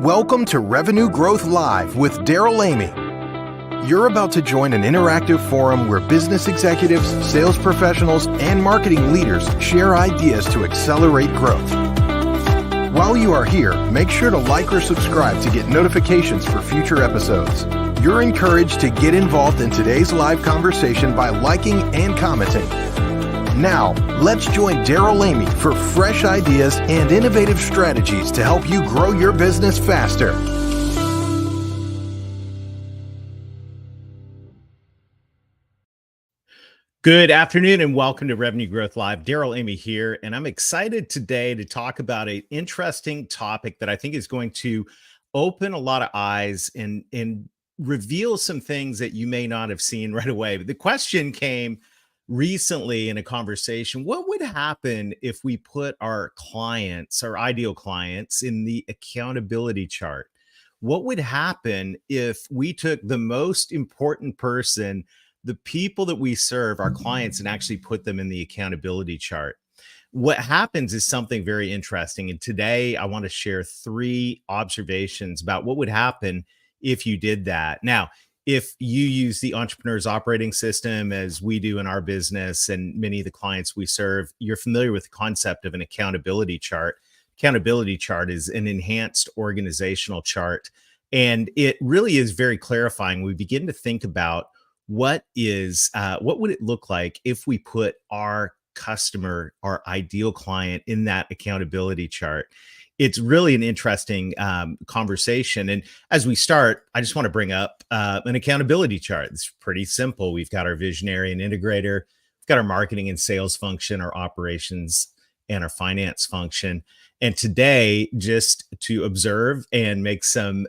Welcome to Revenue Growth Live with Daryl Amy. You're about to join an interactive forum where business executives, sales professionals, and marketing leaders share ideas to accelerate growth. While you are here, make sure to like or subscribe to get notifications for future episodes. You're encouraged to get involved in today's live conversation by liking and commenting. Now, let's join Daryl Amy for fresh ideas and innovative strategies to help you grow your business faster. Good afternoon and welcome to Revenue Growth Live. Daryl Amy here, and I'm excited today to talk about an interesting topic that I think is going to open a lot of eyes and reveal some things that you may not have seen right away. But the question came recently in a conversation: what would happen if we put our clients, our ideal clients, in the accountability chart? What would happen if we took the most important person, the people that we serve, our clients, and actually put them in the accountability chart? What happens is something very interesting. And today I want to share 3 observations about what would happen if you did that. Now, if you use the entrepreneur's operating system as we do in our business and many of the clients we serve, you're familiar with the concept of an accountability chart. Accountability chart is an enhanced organizational chart, and it really is very clarifying. We begin to think about what would it look like if we put our customer, our ideal client, in that accountability chart. It's really an interesting conversation. And as we start, I just want to bring up an accountability chart. It's pretty simple. We've got our visionary and integrator. We've got our marketing and sales function, our operations, and our finance function. And today, just to observe and make some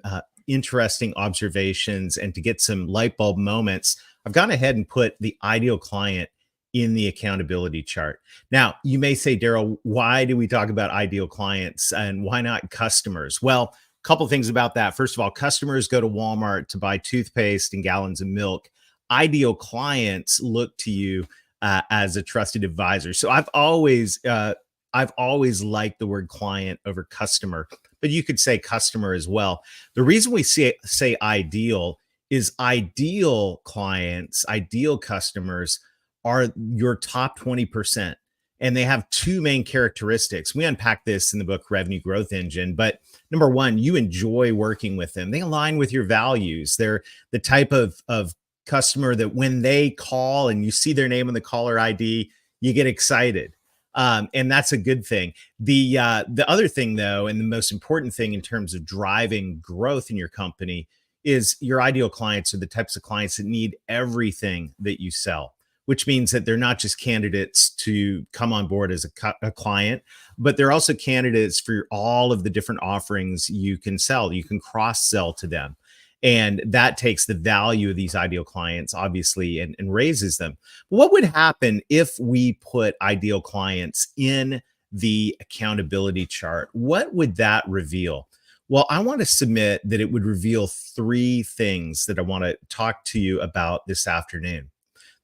interesting observations and to get some light bulb moments, I've gone ahead and put the ideal client in the accountability chart. Now, you may say, Daryl, why do we talk about ideal clients and why not customers? Well, a couple things about that. First of all, customers go to Walmart to buy toothpaste and gallons of milk. Ideal clients look to you as a trusted advisor. So I've always liked the word client over customer, but you could say customer as well. The reason we say ideal is ideal clients, ideal customers are your top 20%. And they have 2 main characteristics. We unpack this in the book, Revenue Growth Engine. But number 1, you enjoy working with them. They align with your values. They're the type of customer that when they call and you see their name on the caller ID, you get excited. And that's a good thing. The other thing, though, and the most important thing in terms of driving growth in your company, is your ideal clients are the types of clients that need everything that you sell, which means that they're not just candidates to come on board as a client, but they're also candidates for all of the different offerings you can sell. You can cross-sell to them. And that takes the value of these ideal clients, obviously, and raises them. What would happen if we put ideal clients in the accountability chart? What would that reveal? Well, I want to submit that it would reveal 3 things that I want to talk to you about this afternoon.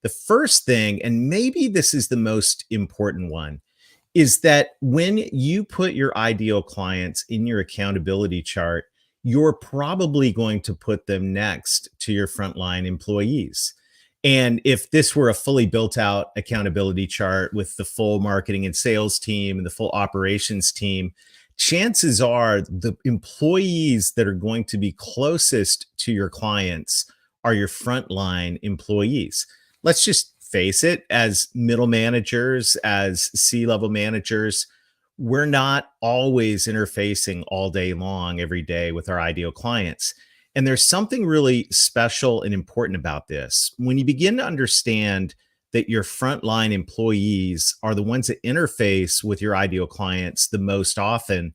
The first thing, and maybe this is the most important one, is that when you put your ideal clients in your accountability chart, you're probably going to put them next to your frontline employees. And if this were a fully built out accountability chart with the full marketing and sales team and the full operations team, chances are the employees that are going to be closest to your clients are your frontline employees. Let's just face it, as middle managers, as C-level managers, we're not always interfacing all day long, every day with our ideal clients. And there's something really special and important about this. When you begin to understand that your frontline employees are the ones that interface with your ideal clients the most often,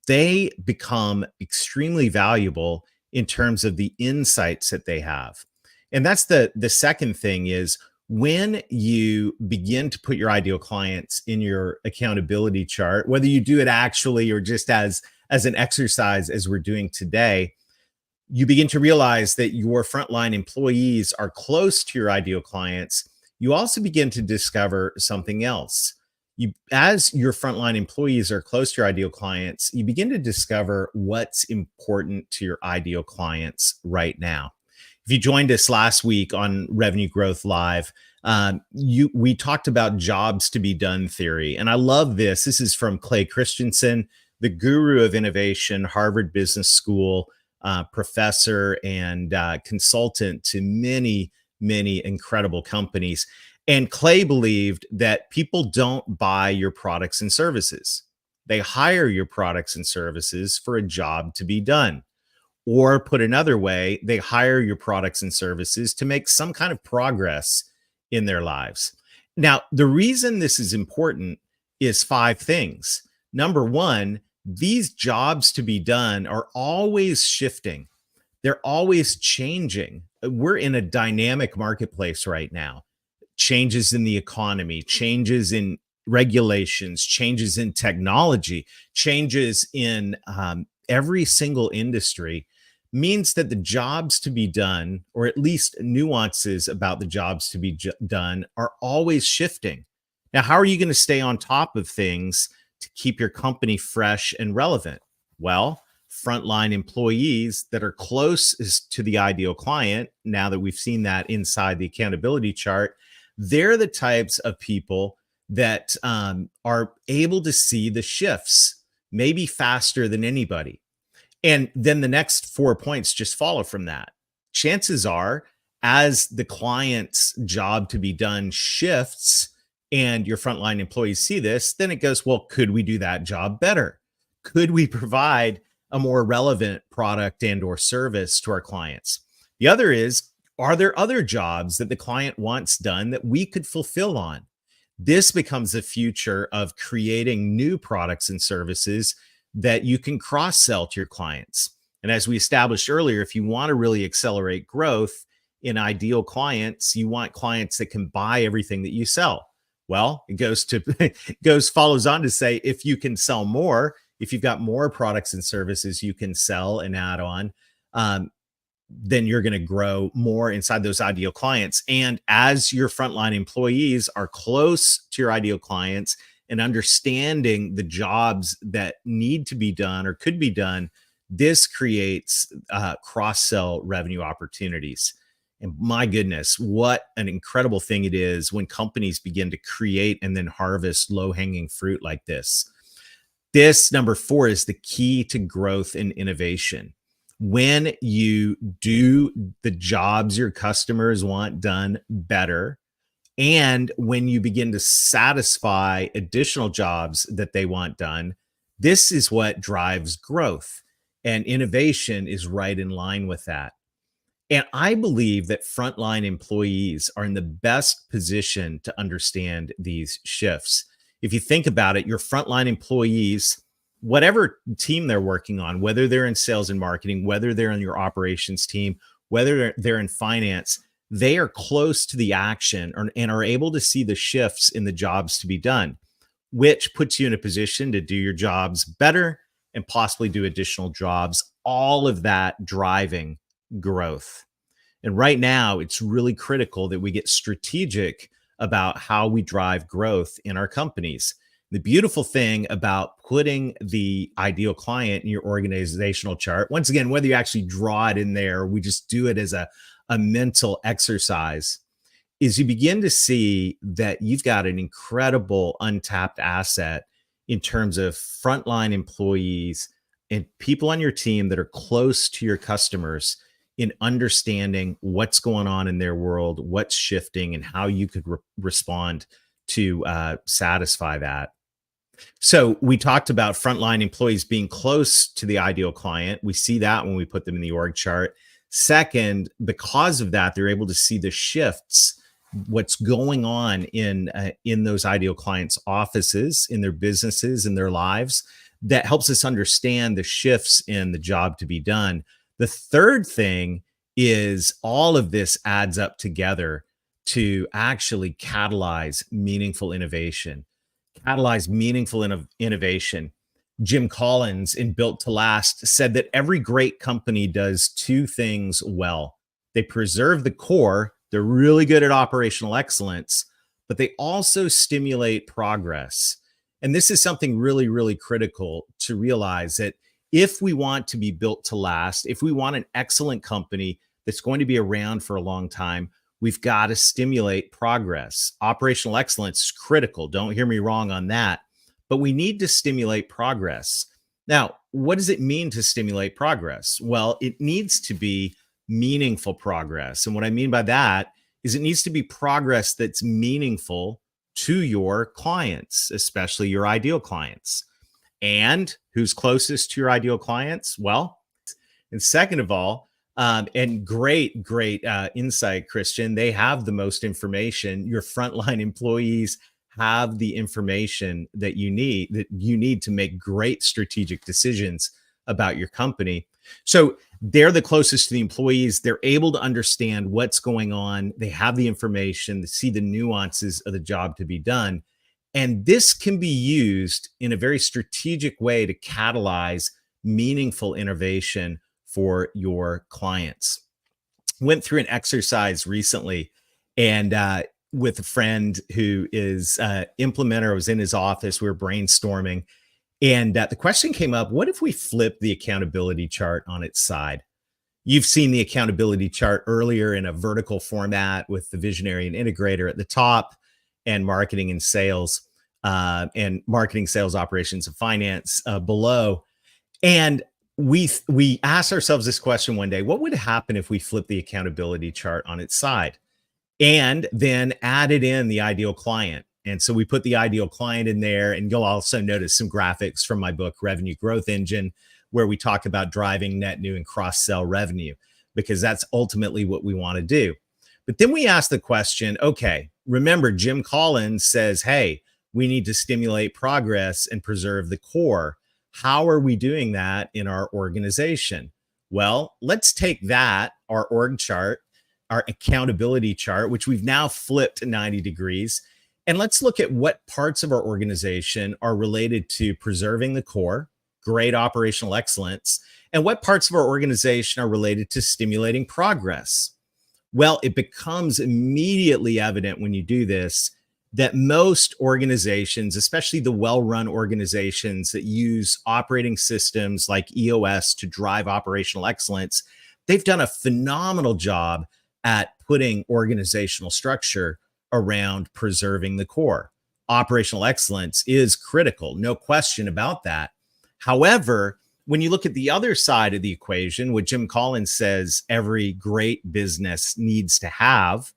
they become extremely valuable in terms of the insights that they have. And that's the second thing is, when you begin to put your ideal clients in your accountability chart, whether you do it actually or just as an exercise as we're doing today, you begin to realize that your frontline employees are close to your ideal clients. You also begin to discover something else. As your frontline employees are close to your ideal clients, you begin to discover what's important to your ideal clients right now. If you joined us last week on Revenue Growth Live, we talked about jobs to be done theory, and I love this. This is from Clay Christensen, the guru of innovation, Harvard Business School professor and consultant to many incredible companies. And Clay believed that people don't buy your products and services; they hire your products and services for a job to be done. Or put another way, they hire your products and services to make some kind of progress in their lives. Now, the reason this is important is five things. Number one, these jobs to be done are always shifting. They're always changing. We're in a dynamic marketplace right now. Changes in the economy, changes in regulations, changes in technology, changes in every single industry means that the jobs to be done, or at least nuances about the jobs to be done, are always shifting. Now, how are you going to stay on top of things to keep your company fresh and relevant? Well, frontline employees that are closest to the ideal client, now that we've seen that inside the accountability chart, they're the types of people that are able to see the shifts, maybe faster than anybody. And then the next 4 points just follow from that. Chances are, as the client's job to be done shifts and your frontline employees see this, then it goes, well, could we do that job better? Could we provide a more relevant product and or service to our clients? The other is, are there other jobs that the client wants done that we could fulfill on? This becomes the future of creating new products and services that you can cross-sell to your clients. And as we established earlier, if you want to really accelerate growth in ideal clients, you want clients that can buy everything that you sell. Well, follows on to say, if you can sell more, if you've got more products and services you can sell and add on, then you're going to grow more inside those ideal clients. And as your frontline employees are close to your ideal clients and understanding the jobs that need to be done or could be done, this creates cross-sell revenue opportunities. And my goodness, what an incredible thing it is when companies begin to create and then harvest low-hanging fruit like this. This, number 4, is the key to growth and innovation. When you do the jobs your customers want done better, and when you begin to satisfy additional jobs that they want done, this is what drives growth. And innovation is right in line with that. And I believe that frontline employees are in the best position to understand these shifts. If you think about it, your frontline employees, whatever team they're working on, whether they're in sales and marketing, whether they're on your operations team, whether they're in finance, they are close to the action and are able to see the shifts in the jobs to be done, which puts you in a position to do your jobs better and possibly do additional jobs, all of that driving growth. And right now, it's really critical that we get strategic about how we drive growth in our companies. The beautiful thing about putting the ideal client in your organizational chart, once again, whether you actually draw it in there, or we just do it as a mental exercise, is you begin to see that you've got an incredible untapped asset in terms of frontline employees and people on your team that are close to your customers in understanding what's going on in their world, what's shifting, and how you could respond to satisfy that. So we talked about frontline employees being close to the ideal client. We see that when we put them in the org chart. Second, because of that, they're able to see the shifts, what's going on in those ideal clients' offices, in their businesses, in their lives. That helps us understand the shifts in the job to be done. The third thing is all of this adds up together to actually catalyze meaningful innovation. Innovation. Jim Collins in Built to Last said that every great company does two things well. They preserve the core. They're really good at operational excellence, but they also stimulate progress. And this is something really, really critical to realize, that if we want to be built to last, if we want an excellent company that's going to be around for a long time, we've got to stimulate progress. Operational excellence is critical. Don't hear me wrong on that, but we need to stimulate progress. Now, what does it mean to stimulate progress? Well, it needs to be meaningful progress. And what I mean by that is it needs to be progress that's meaningful to your clients, especially your ideal clients. And who's closest to your ideal clients? Well, and second of all, and great insight, Christian, they have the most information. Your frontline employees have the information that you need to make great strategic decisions about your company. So they're the closest to the employees. They're able to understand what's going on. They have the information to see the nuances of the job to be done. And this can be used in a very strategic way to catalyze meaningful innovation for your clients. Went through an exercise recently, and with a friend who is implementer. I was in his office. We were brainstorming, and the question came up: what if we flip the accountability chart on its side? You've seen the accountability chart earlier in a vertical format with the visionary and integrator at the top, and marketing and sales, operations and finance below. And we asked ourselves this question one day: what would happen if we flipped the accountability chart on its side and then added in the ideal client? And so we put the ideal client in there, and you'll also notice some graphics from my book, Revenue Growth Engine, where we talk about driving net new and cross-sell revenue, because that's ultimately what we want to do. But then we ask the question, okay, remember, Jim Collins says, hey, we need to stimulate progress and preserve the core. How are we doing that in our organization? Well, let's take that, our org chart, our accountability chart, which we've now flipped 90 degrees, and let's look at what parts of our organization are related to preserving the core, great operational excellence, and what parts of our organization are related to stimulating progress. Well, it becomes immediately evident when you do this that most organizations, especially the well-run organizations that use operating systems like EOS to drive operational excellence, they've done a phenomenal job at putting organizational structure around preserving the core. Operational excellence is critical, no question about that. However, when you look at the other side of the equation, what Jim Collins says every great business needs to have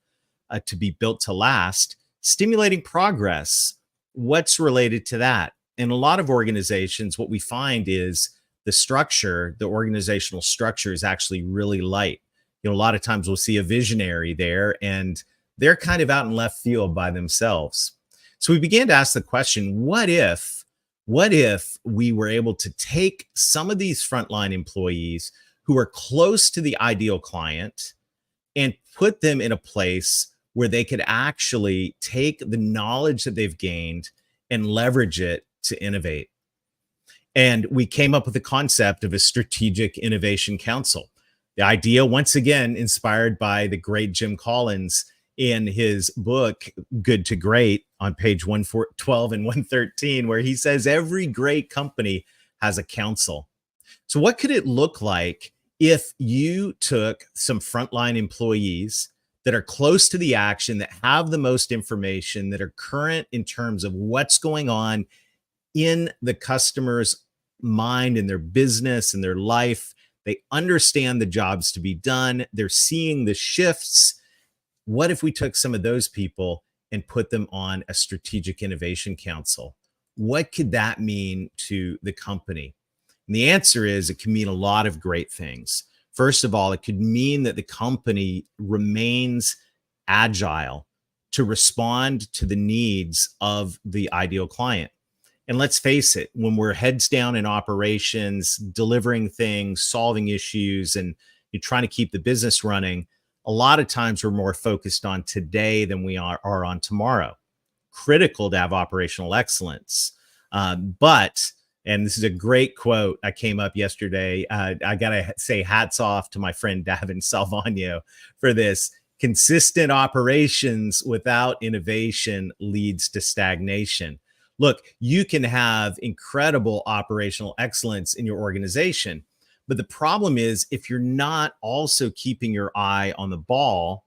to be built to last, stimulating progress, what's related to that? In a lot of organizations, what we find is the organizational structure is actually really light. A lot of times we'll see a visionary there, and they're kind of out in left field by themselves. So we began to ask the question, what if we were able to take some of these frontline employees who are close to the ideal client and put them in a place where they could actually take the knowledge that they've gained and leverage it to innovate? And we came up with the concept of a strategic innovation council. The idea, once again, inspired by the great Jim Collins in his book, Good to Great, on page 112 and 113, where he says every great company has a council. So what could it look like if you took some frontline employees that are close to the action, that have the most information, that are current in terms of what's going on in the customer's mind, in their business, in their life? They understand the jobs to be done. They're seeing the shifts. What if we took some of those people and put them on a strategic innovation council? What could that mean to the company? And the answer is it can mean a lot of great things. First of all, it could mean that the company remains agile to respond to the needs of the ideal client. And let's face it, when we're heads down in operations, delivering things, solving issues, and you're trying to keep the business running, a lot of times we're more focused on today than we are on tomorrow. Critical to have operational excellence. But, and this is a great quote I came up yesterday, I got to say hats off to my friend Davin Salvagno for this, Consistent operations without innovation leads to stagnation. Look, you can have incredible operational excellence in your organization, but the problem is if you're not also keeping your eye on the ball,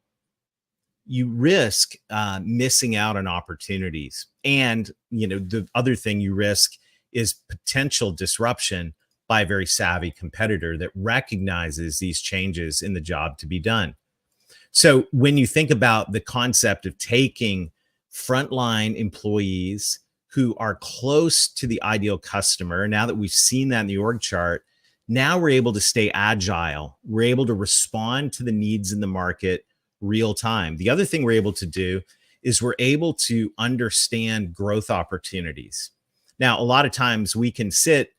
you risk missing out on opportunities. And the other thing you risk is potential disruption by a very savvy competitor that recognizes these changes in the job to be done. So when you think about the concept of taking frontline employees who are close to the ideal customer, now that we've seen that in the org chart, now we're able to stay agile. We're able to respond to the needs in the market real time. The other thing we're able to do is we're able to understand growth opportunities. Now, a lot of times we can sit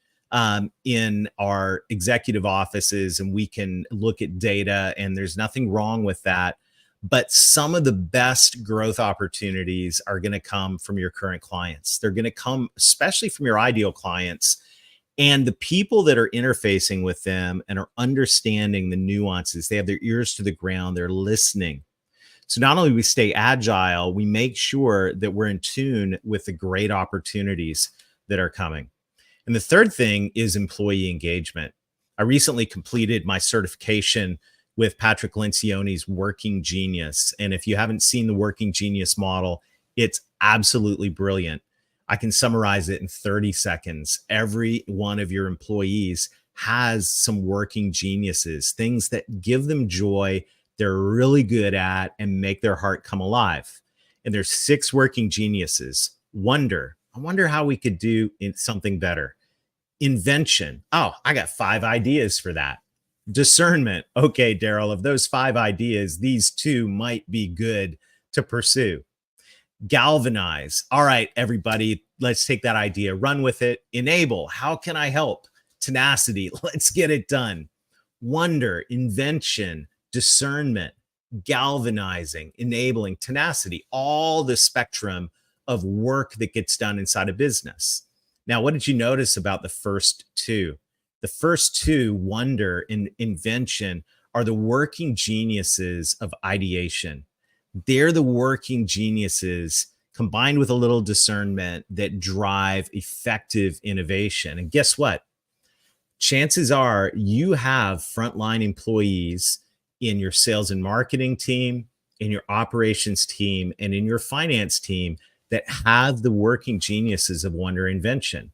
in our executive offices and we can look at data, and there's nothing wrong with that. But some of the best growth opportunities are going to come from your current clients. They're going to come especially from your ideal clients. And the people that are interfacing with them and are understanding the nuances, they have their ears to the ground, they're listening. So not only do we stay agile, we make sure that we're in tune with the great opportunities that are coming. And the third thing is employee engagement. I recently completed my certification with Patrick Lencioni's Working Genius. And if you haven't seen the Working Genius model, it's absolutely brilliant. I can summarize it in 30 seconds. Every one of your employees has some working geniuses, things that give them joy, they're really good at, and make their heart come alive. And there's 6 working geniuses. Wonder. I wonder how we could do something better. Invention. Oh, I got 5 ideas for that. Discernment. Okay, Daryl, of those 5 ideas, these 2 might be good to pursue. Galvanize. All right, everybody, let's take that idea, run with it. Enable. How can I help? Tenacity. Let's get it done. Wonder, invention, discernment, galvanizing, enabling, tenacity, all the spectrum of work that gets done inside a business. Now, what did you notice about the first 2? The first 2, wonder and invention, are the working geniuses of ideation. They're the working geniuses combined with a little discernment that drive effective innovation. And guess what? Chances are you have frontline employees in your sales and marketing team, in your operations team, and in your finance team that have the working geniuses of wonder invention.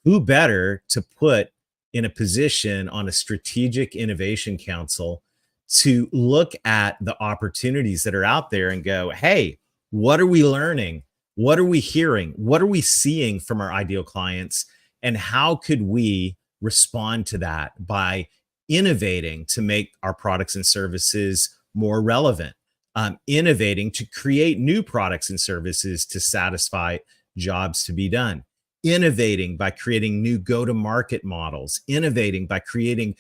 Who better to put in a position on a strategic innovation council to look at the opportunities that are out there and go, hey, what are we learning? What are we hearing? What are we seeing from our ideal clients? And how could we respond to that by innovating to make our products and services more relevant, innovating to create new products and services to satisfy jobs to be done, innovating by creating new go-to-market models, innovating by creating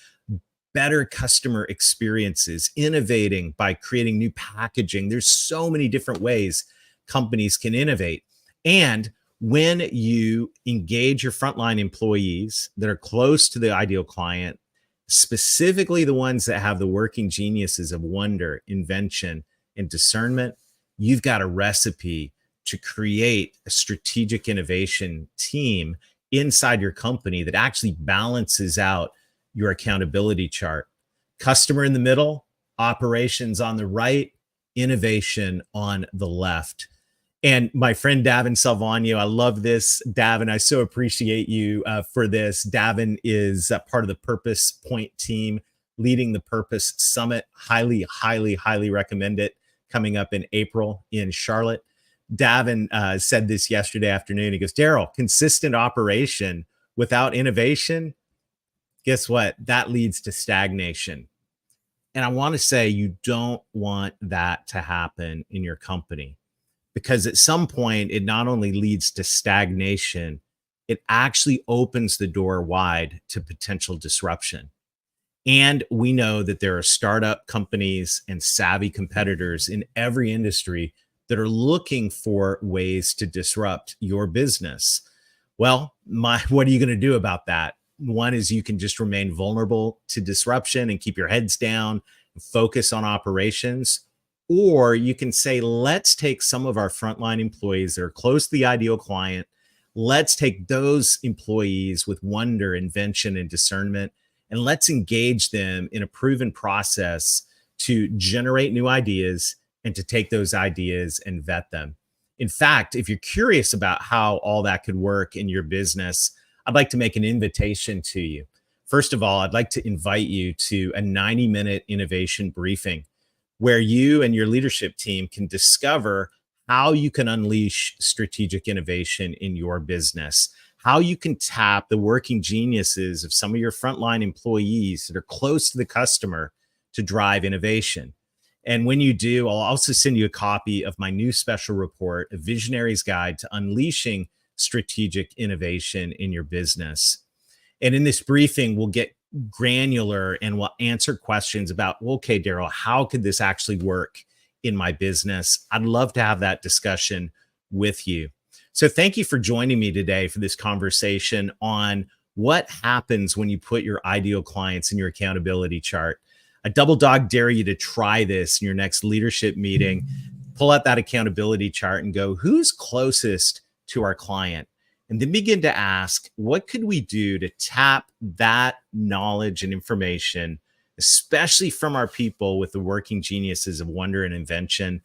better customer experiences, innovating by creating new packaging. There's so many different ways companies can innovate. And when you engage your frontline employees that are close to the ideal client, specifically the ones that have the working geniuses of wonder, invention, and discernment, you've got a recipe to create a strategic innovation team inside your company that actually balances out your accountability chart. Customer in the middle, operations on the right, innovation on the left. And my friend Davin Salvagno, I love this. Davin, I so appreciate you for this. Davin is part of the Purpose Point team leading the Purpose Summit. Highly, highly, highly recommend it. Coming up in April in Charlotte. Davin said this yesterday afternoon. He goes, Daryl, consistent operation without innovation, guess what? That leads to stagnation. And I want to say you don't want that to happen in your company, because at some point it not only leads to stagnation, it actually opens the door wide to potential disruption. And we know that there are startup companies and savvy competitors in every industry that are looking for ways to disrupt your business. Well, what are you going to do about that? One is you can just remain vulnerable to disruption and keep your heads down and focus on operations. Or you can say, let's take some of our frontline employees that are close to the ideal client. Let's take those employees with wonder, invention, and discernment, and let's engage them in a proven process to generate new ideas and to take those ideas and vet them. In fact, if you're curious about how all that could work in your business, I'd like to make an invitation to you. First of all, I'd like to invite you to a 90-minute innovation briefing where you and your leadership team can discover how you can unleash strategic innovation in your business, how you can tap the working geniuses of some of your frontline employees that are close to the customer to drive innovation. And when you do, I'll also send you a copy of my new special report, A Visionary's Guide to Unleashing Strategic Innovation in Your Business. And in this briefing, we'll get granular and we'll answer questions about, well, okay, Daryl, how could this actually work in my business? I'd love to have that discussion with you. So thank you for joining me today for this conversation on what happens when you put your ideal clients in your accountability chart. I double dog dare you to try this in your next leadership meeting. Pull out that accountability chart and go, who's closest to our client? And then begin to ask, what could we do to tap that knowledge and information, especially from our people with the working geniuses of wonder and invention,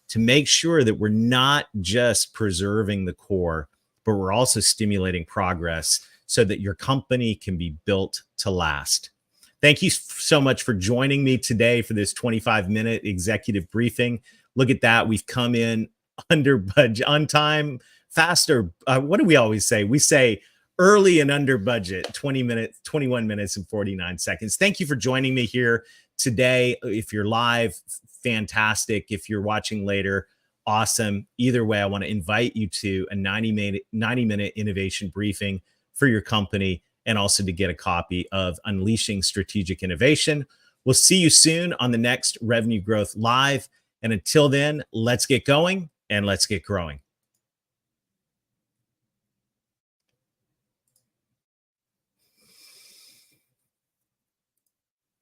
to make sure that we're not just preserving the core, but we're also stimulating progress so that your company can be built to last. Thank you so much for joining me today for this 25-minute executive briefing. Look at that. We've come in under budget, on time, faster. What do we always say? We say early and under budget, 21 minutes and 49 seconds. Thank you for joining me here today. If you're live, fantastic. If you're watching later, awesome. Either way, I want to invite you to a 90-minute innovation briefing for your company, and also to get a copy of Unleashing Strategic Innovation. We'll see you soon on the next Revenue Growth Live. And until then, let's get going and let's get growing.